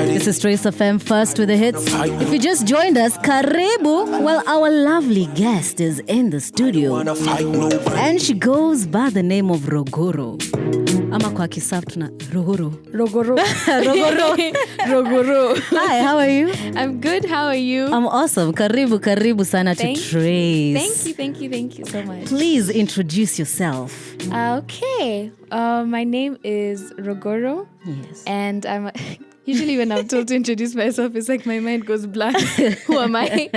This is Trace FM First with the Hits. If you just joined us, Karibu. Well, our lovely guest is in the studio. And she goes by the name of Ruguru. Ama kwa kisafu tuna Ruguru. Ruguru. Hi, how are you? I'm good. How are you? I'm awesome. Karibu sana to Trace. Thank you so much. Please introduce yourself. Okay. My name is Ruguru. Yes. And I'm... Usually when I'm told to introduce myself, it's like my mind goes blank. Who am I?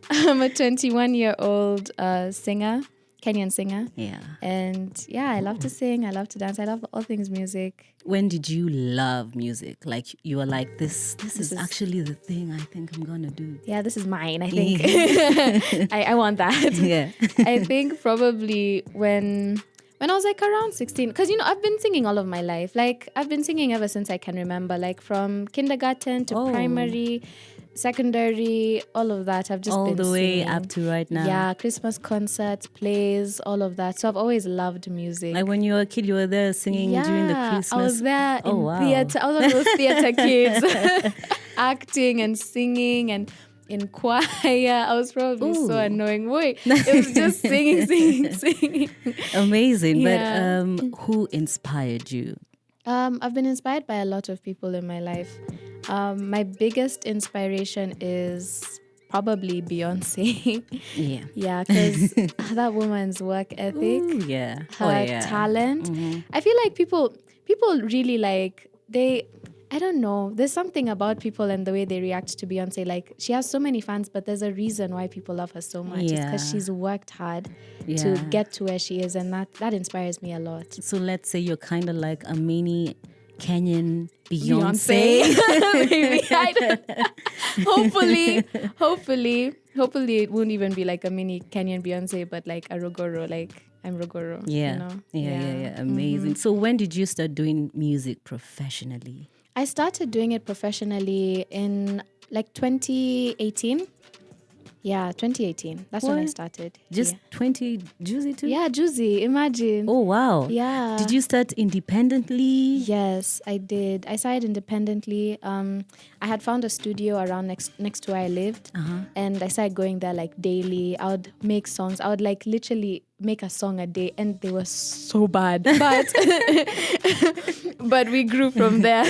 I'm a 21-year-old singer, Kenyan singer. Yeah. And yeah, I love to sing. I love to dance. I love all things music. When did you love music? Like you were like, this is actually the thing I think I'm going to do. Yeah, this is mine, I think. I want that. Yeah. I think probably when I was like around 16, because, I've been singing all of my life. Like, I've been singing ever since I can remember, like from kindergarten to primary, secondary, all of that. I've just been all the way singing. up to right now. Yeah, Christmas concerts, plays, all of that. So I've always loved music. Like when you were a kid, you were there singing during the Christmas. I was there in theater. I was one of those theater kids, acting and singing and in choir. I was probably so annoying. Wait, it was just singing. Amazing. Yeah. But who inspired you? I've been inspired by a lot of people in my life. My biggest inspiration is probably Beyonce. Yeah. Yeah, because that woman's work ethic, her talent. Mm-hmm. I feel like people really like, I don't know. There's something about people and the way they react to Beyonce. Like, she has so many fans, but there's a reason why people love her so much. Yeah. It's because she's worked hard to get to where she is, and that inspires me a lot. So let's say you're kind of like a mini Kenyan Beyonce. Maybe. I don't. Hopefully it won't even be like a mini Kenyan Beyonce, but like a Ruguru, like I'm Ruguru. Yeah. Amazing. Mm-hmm. So when did you start doing music professionally? I started doing it professionally in like 2018. Yeah, 2018. That's when I started. Just 20 Juicy too? Yeah, Juicy. Imagine. Oh, wow. Yeah. Did you start independently? Yes, I did. I started independently. I had found a studio around next to where I lived. And I started going there like daily. I would make songs. I would like literally make a song a day, and they were so bad. But we grew from there.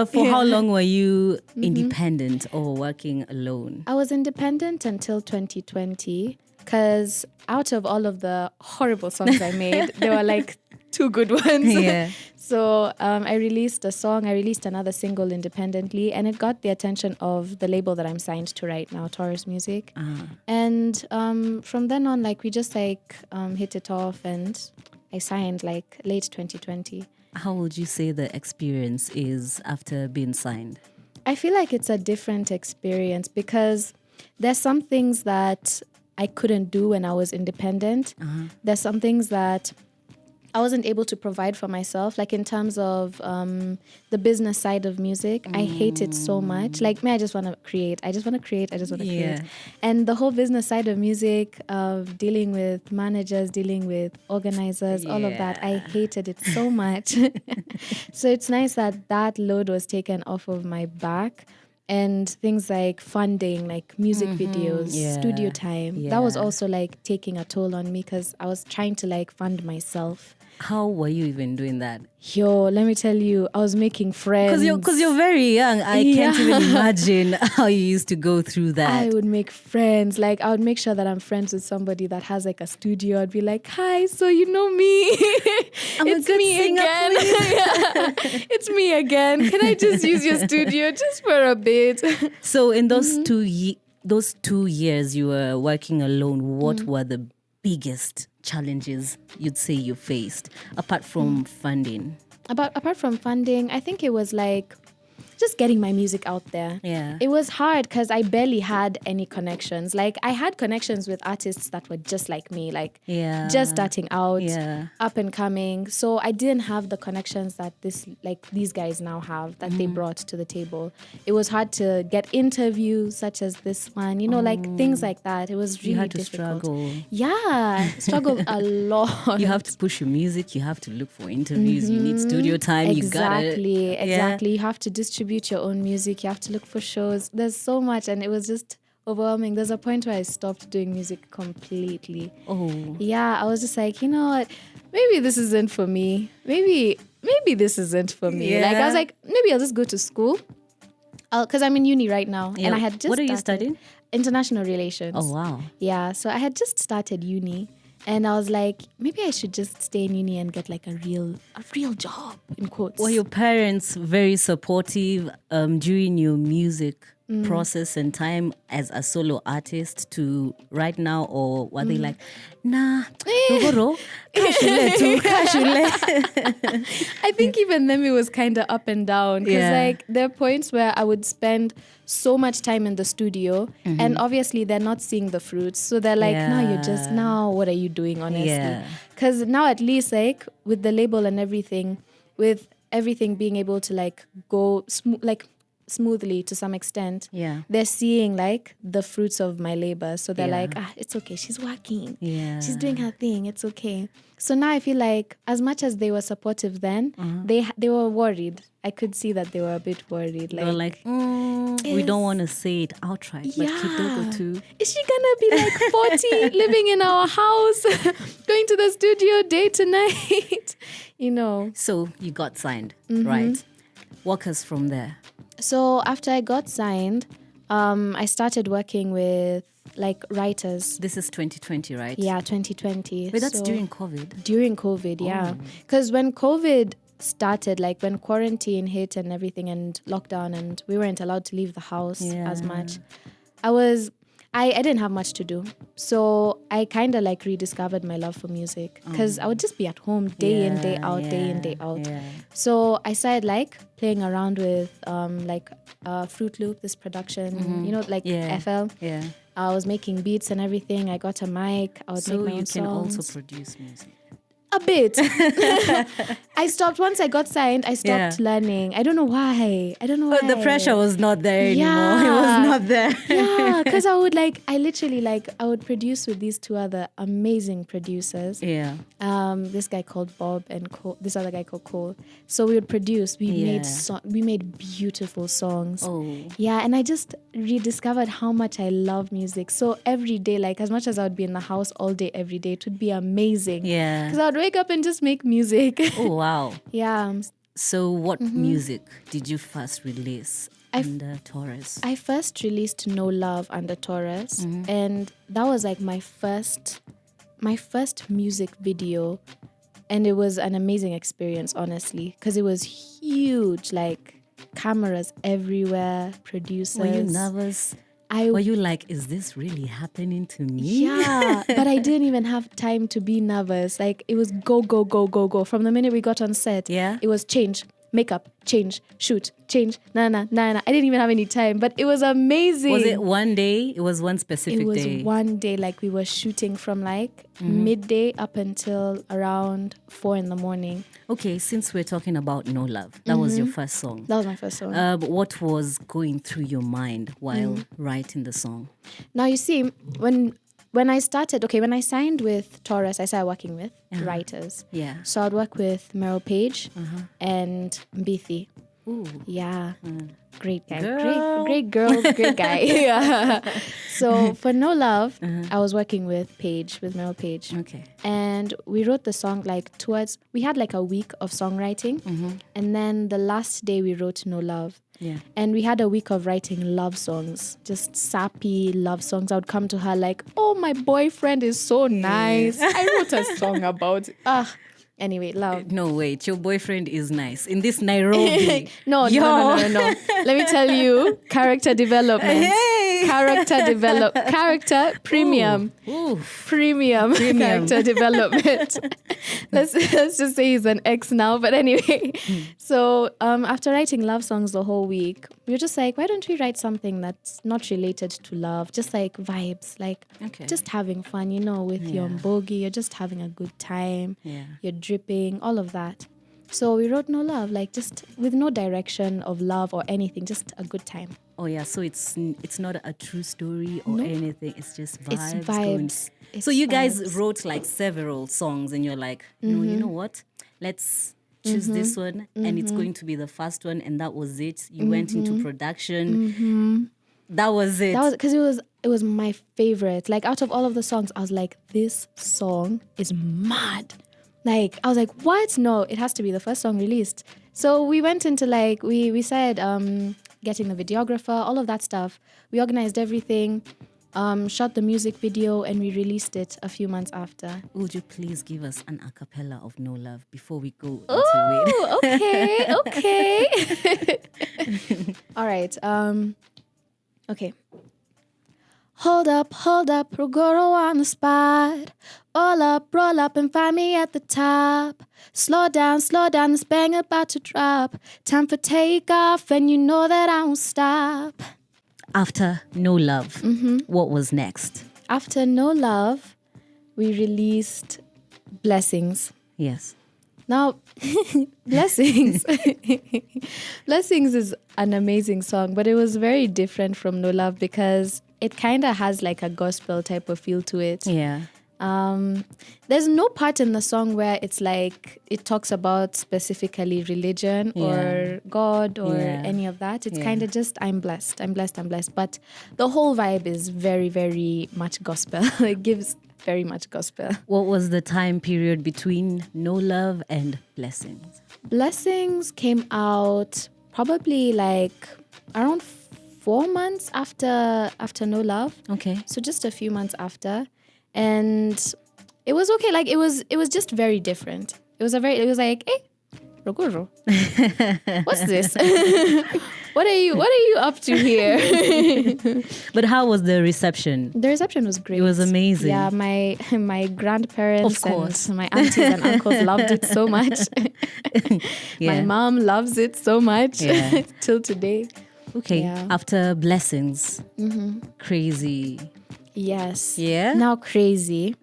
For how long were you independent or working alone? I was independent until 2020, because out of all of the horrible songs I made, there were like 2 good ones. Yeah. So I released a song, I released another single independently, and it got the attention of the label that I'm signed to right now, Taurus Music. And from then on, like we just like hit it off, and I signed like late 2020. How would you say the experience is after being signed? I feel like it's a different experience, because there's some things that I couldn't do when I was independent. There's some things that I wasn't able to provide for myself, like in terms of the business side of music. I hate it so much. Like me, I just want to create. Create. And the whole business side of music, of dealing with managers, dealing with organizers, all of that, I hated it so much. So it's nice that load was taken off of my back. And things like funding, like music videos, studio time, that was also like taking a toll on me, because I was trying to like fund myself. How were you even doing that? Yo, let me tell you, I was making friends. Because you're very young. I can't even imagine how you used to go through that. I would make friends. Like, I would make sure that I'm friends with somebody that has like a studio. I'd be like, hi, so you know me. It's me again. It's me again. Can I just use your studio just for a bit? So in those 2 years you were working alone, what were the biggest challenges you'd say you faced, apart from funding? Apart from funding, I think it was like just getting my music out there. Yeah. It was hard because I barely had any connections. Like, I had connections with artists that were just like me, like just starting out, up and coming. So I didn't have the connections that these guys now have, that they brought to the table. It was hard to get interviews such as this one, like things like that. It was really difficult. Struggle. Yeah, struggled a lot. You have to push your music. You have to look for interviews. You need studio time. Exactly. You have to distribute distribute your own music. You have to look for shows. There's so much, and it was just overwhelming. There's a point where I stopped doing music completely. Oh. Yeah, I was just like, you know what? Maybe this isn't for me. Maybe this isn't for me. Yeah. Like, I was like, maybe I'll just go to school. Because I'm in uni right now. Yeah. And I had just What are you studying? International relations. Oh, wow. Yeah, so I had just started uni. And I was like, maybe I should just stay in uni and get like a real job, in quotes. Were your parents very supportive during your music process and time as a solo artist to right now, or were they like, nah, Ruguru, kashule. I think even then it was kind of up and down because like there are points where I would spend so much time in the studio and obviously they're not seeing the fruits, so they're like, now what are you doing, honestly? Because now at least like with the label and everything, with everything being able to like go smoothly to some extent, they're seeing like the fruits of my labor, so they're like, it's okay, she's working, she's doing her thing, it's okay. So now I feel like as much as they were supportive then, they were worried. I could see that they were a bit worried. They were like, we don't want to say it outright, but Kidogo too. Is she gonna be like 40, living in our house, going to the studio day to night? You know. So you got signed, right? Walk us from there. So after I got signed, I started working with like writers. This is 2020, right? Yeah, 2020. Wait, that's during COVID? During COVID, yeah. Because when COVID started, like when quarantine hit and everything and lockdown and we weren't allowed to leave the house as much, I didn't have much to do. So I kind of like rediscovered my love for music because I would just be at home day in, day out, day in, day out. So I started like playing around with Fruit Loop, this production, you know, like FL. Yeah. I was making beats and everything. I got a mic. I would make my own songs. So you can also produce music. A bit. I stopped once I got signed. I stopped learning. I don't know why. But the pressure was not there anymore. It was not there. Yeah, because I would produce with these two other amazing producers. Yeah. This guy called Bob and this other guy called Cole. So we would produce. We made beautiful songs. Oh. Yeah, and I just rediscovered how much I love music. So every day, like as much as I would be in the house all day, every day, it would be amazing. Yeah. Because I would wake up and just make music. Oh, wow. Yeah. So what music did you first release under Taurus? I first released No Love under Taurus. And that was like my first music video. And it was an amazing experience, honestly. Because it was huge, like cameras everywhere, producers. Were you nervous? Were you like, is this really happening to me? Yeah, but I didn't even have time to be nervous. Like, it was go, go, go, go, go. From the minute we got on set, it was change, makeup, change, shoot, change, na. I didn't even have any time, but it was amazing. Was it one day? It was one specific day? It was one day, like we were shooting from like midday up until around 4 a.m. Okay, since we're talking about No Love, that was your first song. That was my first song. But what was going through your mind while writing the song? Now, you see, when I signed with Taurus, I started working with writers. Yeah. So I'd work with Meryl Page and Mbithi. Ooh. Yeah. Great guy. Great girl, great guy. Yeah. So for No Love, I was working with Meryl Page. Okay. And we wrote the song we had like a week of songwriting. And then the last day we wrote No Love. Yeah. And we had a week of writing love songs, just sappy love songs. I would come to her like, oh, my boyfriend is so nice. I wrote a song about it. Anyway, love. No, wait, your boyfriend is nice. In this Nairobi. No. Let me tell you, character development. Hey! Character premium. Ooh. Premium character development. Let's just say he's an ex now, but anyway. So after writing love songs the whole week, we were just like, why don't we write something that's not related to love, just like vibes, like just having fun, with your mbogi, you're just having a good time, you're dripping, all of that. So we wrote No Love, like just with no direction of love or anything, just a good time. Oh yeah, so it's not a true story or anything. It's just vibes. It's vibes. So you guys wrote like several songs, and you're like, no, you know what? Let's choose this one and it's going to be the first one, and that was it. You went into production. That was it. That was because it was my favorite. Like out of all of the songs, I was like, this song is mad. Like I was like, what? No, it has to be the first song released. So we went into like we said getting the videographer, all of that stuff. We organized everything. Shot the music video, and we released it a few months after. Would you please give us an a cappella of No Love before we go into it? Okay. All right. Okay. Hold up, Ruguru on the spot. Roll up and find me at the top. Slow down, this bang about to drop. Time for takeoff, and you know that I won't stop. After No Love, what was next? After No Love, we released Blessings. Yes. Now, Blessings. Blessings is an amazing song, but it was very different from No Love because it kind of has like a gospel type of feel to it. Yeah. There's no part in the song where it's like it talks about specifically religion or God or any of that. It's kind of just I'm blessed. But the whole vibe is very, very much gospel. It gives very much gospel. What was the time period between No Love and Blessings? Blessings came out probably like around 4 months after No Love. Okay. So just a few months after. And it was okay. Like it was just very different. It was like, hey, Ruguru, what's this? What are you up to here? But how was the reception? The reception was great. It was amazing. Yeah, my grandparents and my aunties and uncles loved it so much. My mom loves it so much till today. Okay, after Blessings, Crazy. Yes. Yeah? Now Crazy.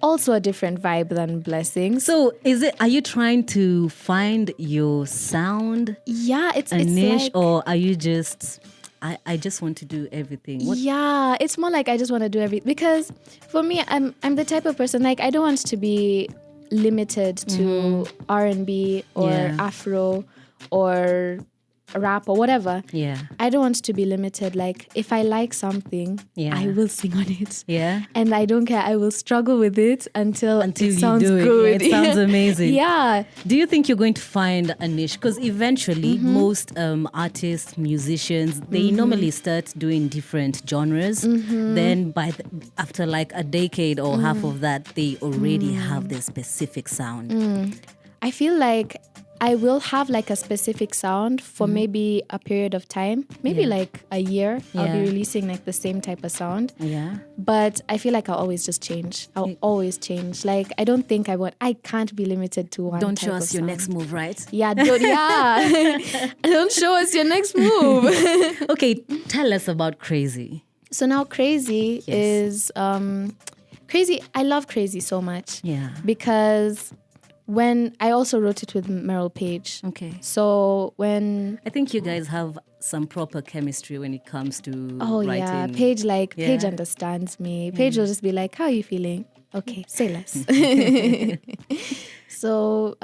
Also a different vibe than Blessings. So are you trying to find your sound? Yeah, it's niche, like, or are you just I just want to do everything? Yeah, it's more like I just want to do everything. Because for me, I'm the type of person, like I don't want to be limited to R&B or Afro or rap or whatever. Yeah. I don't want to be limited. Like if I like something, I will sing on it. Yeah. And I don't care. I will struggle with it until it sounds you do good. It sounds amazing. Yeah. Do you think you're going to find a niche? Because eventually most artists, musicians, they normally start doing different genres. Then after like a decade or half of that, they already have their specific sound. I feel like I will have like a specific sound for maybe a period of time, maybe like a year. I'll be releasing like the same type of sound. Yeah. But I feel like I'll always just change. I'll always change. Like I don't think I can't be limited to one. Don't type show us of your sound. next move, right? Yeah, don't show us your next move. Okay, tell us about Crazy. So now Crazy is Crazy. I love Crazy so much. Yeah. Because when I also wrote it with Meryl Page. Okay. So when I think you guys have some proper chemistry when it comes to writing. Paige understands me. Paige will just be like, how are you feeling? Okay, say less. So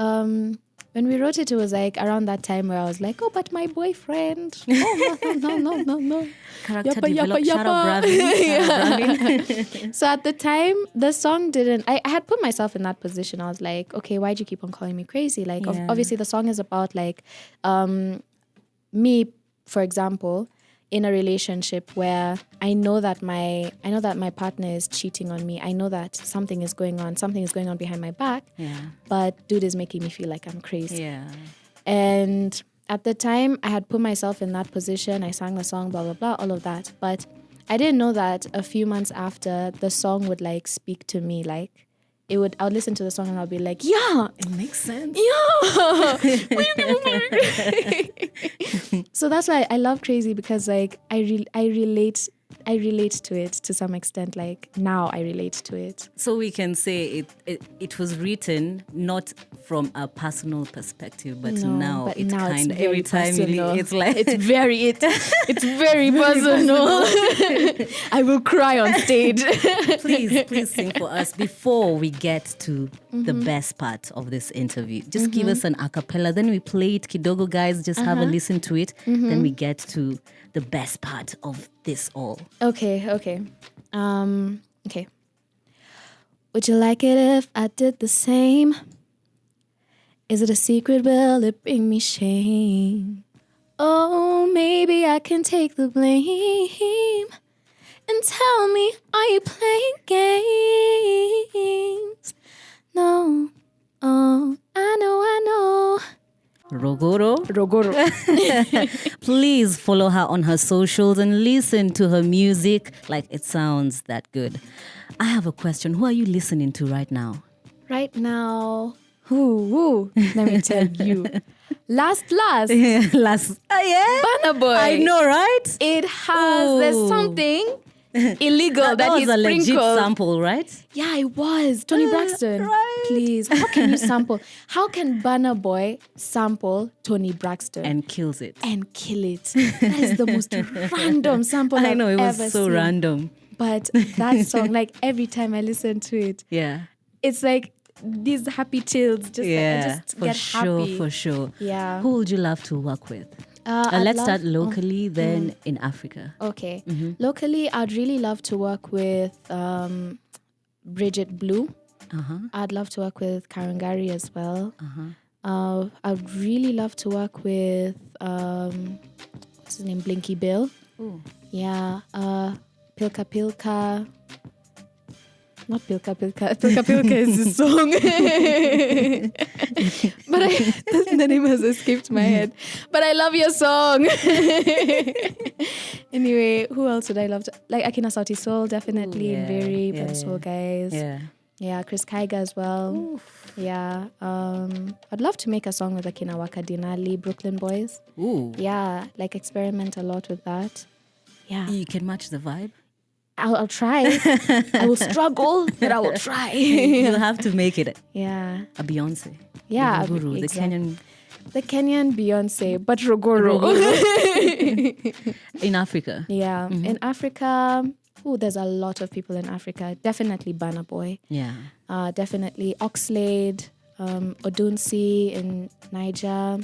when we wrote it was like around that time where I was like, oh, but my boyfriend. Oh, no. Character development. Shout out Bravin. So at the time, the song didn't... I had put myself in that position. I was like, okay, why'd you keep on calling me crazy? Like, obviously the song is about like me, for example, in a relationship where I know that my partner is cheating on me. I know that something is going on behind my back. Yeah. But dude is making me feel like I'm crazy. Yeah. And at the time I had put myself in that position. I sang the song, blah, blah, blah, all of that. But I didn't know that a few months after the song would like speak to me, like I would listen to the song and I'll be like, yeah, it makes sense. Yeah. So that's why I love Crazy, because like I relate I relate to it to some extent. Like now I relate to it. So we can say it was written not from a personal perspective, but now but it's now kind it's of every time it's like it's very personal. I will cry on stage. Please sing for us before we get to the best part of this interview. Just give us an a cappella, then we play it kidogo, guys. Just have a listen to it. Then we get to the best part of this all. Okay. Would you like it if I did the same? Is it a secret? Will it bring me shame? Oh, maybe I can take the blame. And tell me, are you playing games? No. Oh, I know. Ruguru. Ruguru. Please follow her on her socials and listen to her music. Like, it sounds that good. I have a question. Who are you listening to right now? Right now, who? Let me tell you. Last. Last. Yeah? Burna Boy. I know, right? It has, there's something illegal that was he's a legit sprinkled. sample, right? Yeah, it was. Tony Braxton. Right. Please. How can you sample? How can Burna Boy sample Tony Braxton? And kills it. And kill it. That is the most random sample I know, it I've was ever so seen. random. But that song, like every time I listen to it, Yeah. it's like these happy chills. Just like, I just get happy. For sure. Yeah. Who would you love to work with? Let's start locally, then in Africa. Okay. Locally, I'd really love to work with Bridget Blue. I'd love to work with Karangari as well. I'd really love to work with what's his name, Blinky Bill. Ooh. Yeah. Pilka Pilka. Not Pilka Pilka. Pilka Pilka is the song. But the name has escaped my head. But I love your song. Anyway, who else would I love to? Like Akina Sauti Soul, definitely. Very Soul guys. Yeah, Chris Kaiga as well. Oof. Yeah. I'd love to make a song with Akina Wakadinali, Brooklyn Boys. Ooh. Yeah, like experiment a lot with that. Yeah. You can match the vibe? I'll try. I will struggle, but I will try. You'll have to make it. Yeah. A Beyonce. Yeah. The Ruguru, exactly. The Kenyan Beyonce, but Ruguru. In Africa. Yeah. In Africa, there's a lot of people in Africa. Definitely Burna Boy. Yeah. Definitely Oxlade, Odunsi in Niger.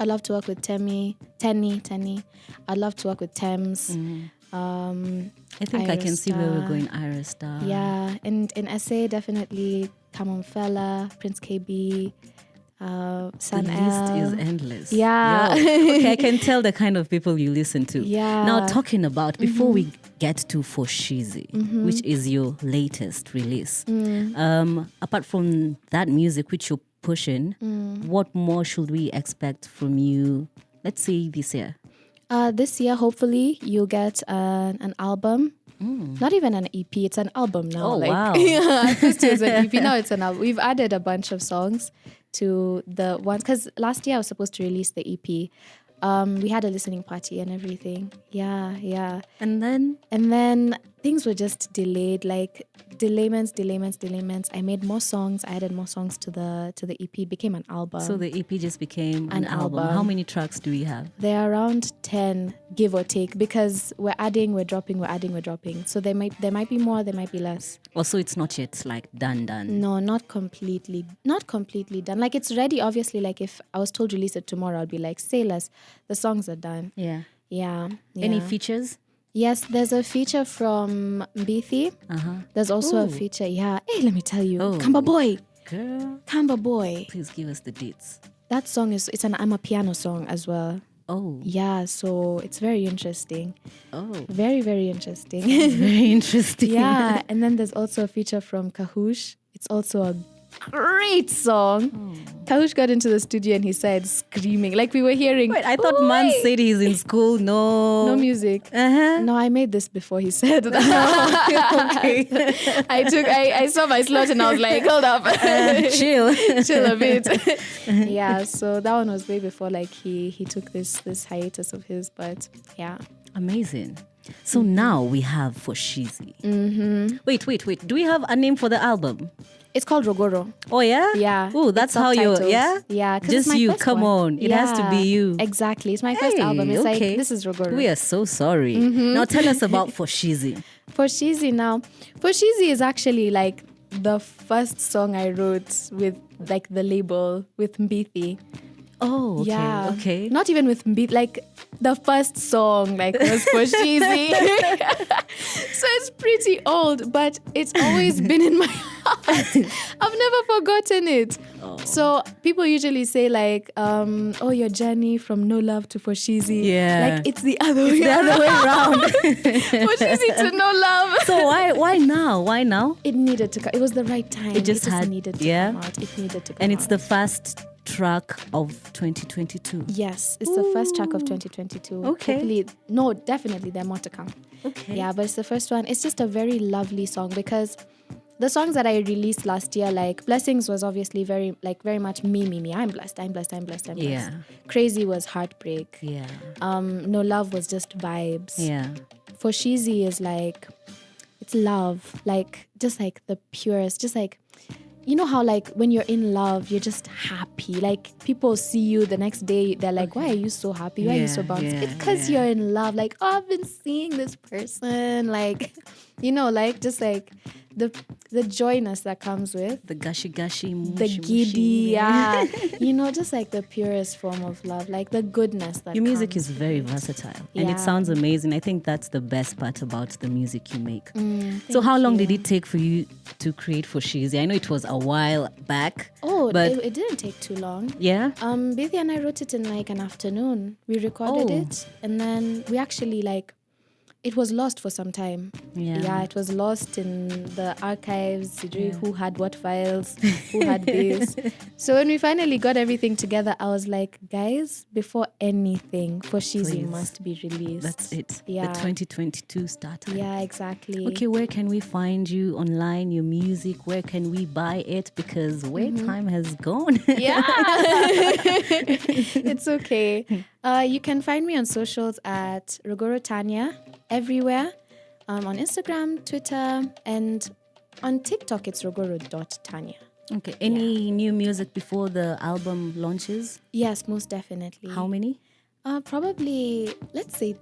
I'd love to work with Tenny. I'd love to work with Thames. I think I can see where we're going. Ira Star. Yeah, and in SA, definitely Kamon Fella, Prince KB, Sun The L. list is endless. Yeah. Okay, I can tell the kind of people you listen to. Yeah. Now, talking about, before we get to Foshizi, which is your latest release, apart from that music which you're pushing, what more should we expect from you, let's say this year? This year, hopefully, you'll get an album. Not even an EP, it's an album now. Oh, wow. At first it was an EP, now it's an album. We've added a bunch of songs to the ones, because last year I was supposed to release the EP. We had a listening party and everything. Yeah. And then Things were just delayed, like delayments. I made more songs. I added more songs to the EP. It became an album. So the EP just became an album. How many tracks do we have? There are around 10, give or take, because we're adding, we're dropping. So there might be more, there might be less. Also, it's not yet like done. No, not completely done. Like it's ready, obviously. Like if I was told release it tomorrow, I'd be like, say less. The songs are done. Yeah. Any features? Yes, there's a feature from Mbithi. There's also a feature, Hey, let me tell you. Kamba Boy. Girl. Kamba Boy. Please give us the dates. That song it's an amapiano song as well. Oh. Yeah, so it's very interesting. Oh. Very, very interesting. Very interesting. Yeah, and then there's also a feature from Kahush. It's also a great song. Kahush got into the studio and he said screaming. Like we were hearing. Wait, I thought man said he's in school. No music. No, I made this before he said that. Okay. I saw my slot and I was like, hold up. Chill a bit. Yeah, so that one was way before like he took this hiatus of his, but yeah. Amazing. So now we have Foshizi. Wait. Do we have a name for the album? It's called Ruguru. Oh, yeah? Yeah. Oh, that's how you, yeah? Yeah. 'cause Just it's my you, first come one. on. It has to be you. Exactly. It's my first album. It's like, this is Ruguru. We are so sorry. Now tell us about Foshizi. Foshizi is actually like the first song I wrote with like the label, with Mbithi. Oh, okay. Yeah. Okay. Not even with Mbithi, like the first song like was Foshizi. So it's pretty old, but it's always been in my heart. I've never forgotten it. Oh. So people usually say like, oh, your journey from no love to Foshizi. Yeah. Like it's the other way around. Foshizi to no love. So why now? Why now? It needed to come. It was the right time. It just needed to come out. It needed to come out. And it's the first track of 2022. Yes, it's the first track of 2022. Okay. Hopefully, no, definitely there are more to come. Okay. Yeah, but it's the first one. It's just a very lovely song because the songs that I released last year, like Blessings was obviously very much me. I'm blessed. Yeah. Crazy was heartbreak. Yeah. No Love was just vibes. Yeah. Foshizi is like, it's love, like just like the purest, just like, you know how like when you're in love, you're just happy. Like people see you the next day, they're like, why are you so happy? Why are you so bouncy? It's because you're in love. Like, oh, I've been seeing this person. Like, you know, like just like the joyness that comes with the gashi, the giddy, yeah. You know, just like the purest form of love, like the goodness that your music comes is very with versatile Yeah. and it sounds amazing. I think that's the best part about the music you make. So Thank how long you. did it take for you to create Foshizi? I know it was a while back. Oh, but it didn't take too long. yeah. Bithi and I wrote it in like an afternoon. We recorded it and then we actually like, it was lost for some time. Yeah. It was lost in the archives, who had what files, who had this. So when we finally got everything together, I was like, guys, before anything, Foshizi must be released. That's it. Yeah. The 2022 starter. Yeah, exactly. Okay, where can we find you online, your music? Where can we buy it? Because time has gone. Yeah. It's okay. You can find me on socials at Ruguru Tanya everywhere. On Instagram, Twitter, and on TikTok, it's ruguru.tanya. Okay. Any new music before the album launches? Yes, most definitely. How many? Probably, let's say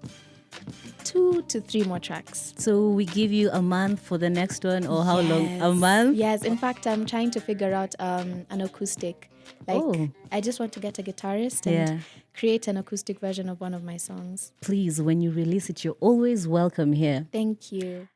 2 to 3 more tracks. So we give you a month for the next one, or how long? A month? Yes. In fact, I'm trying to figure out an acoustic. Like, I just want to get a guitarist and create an acoustic version of one of my songs. Please, when you release it, you're always welcome here. Thank you.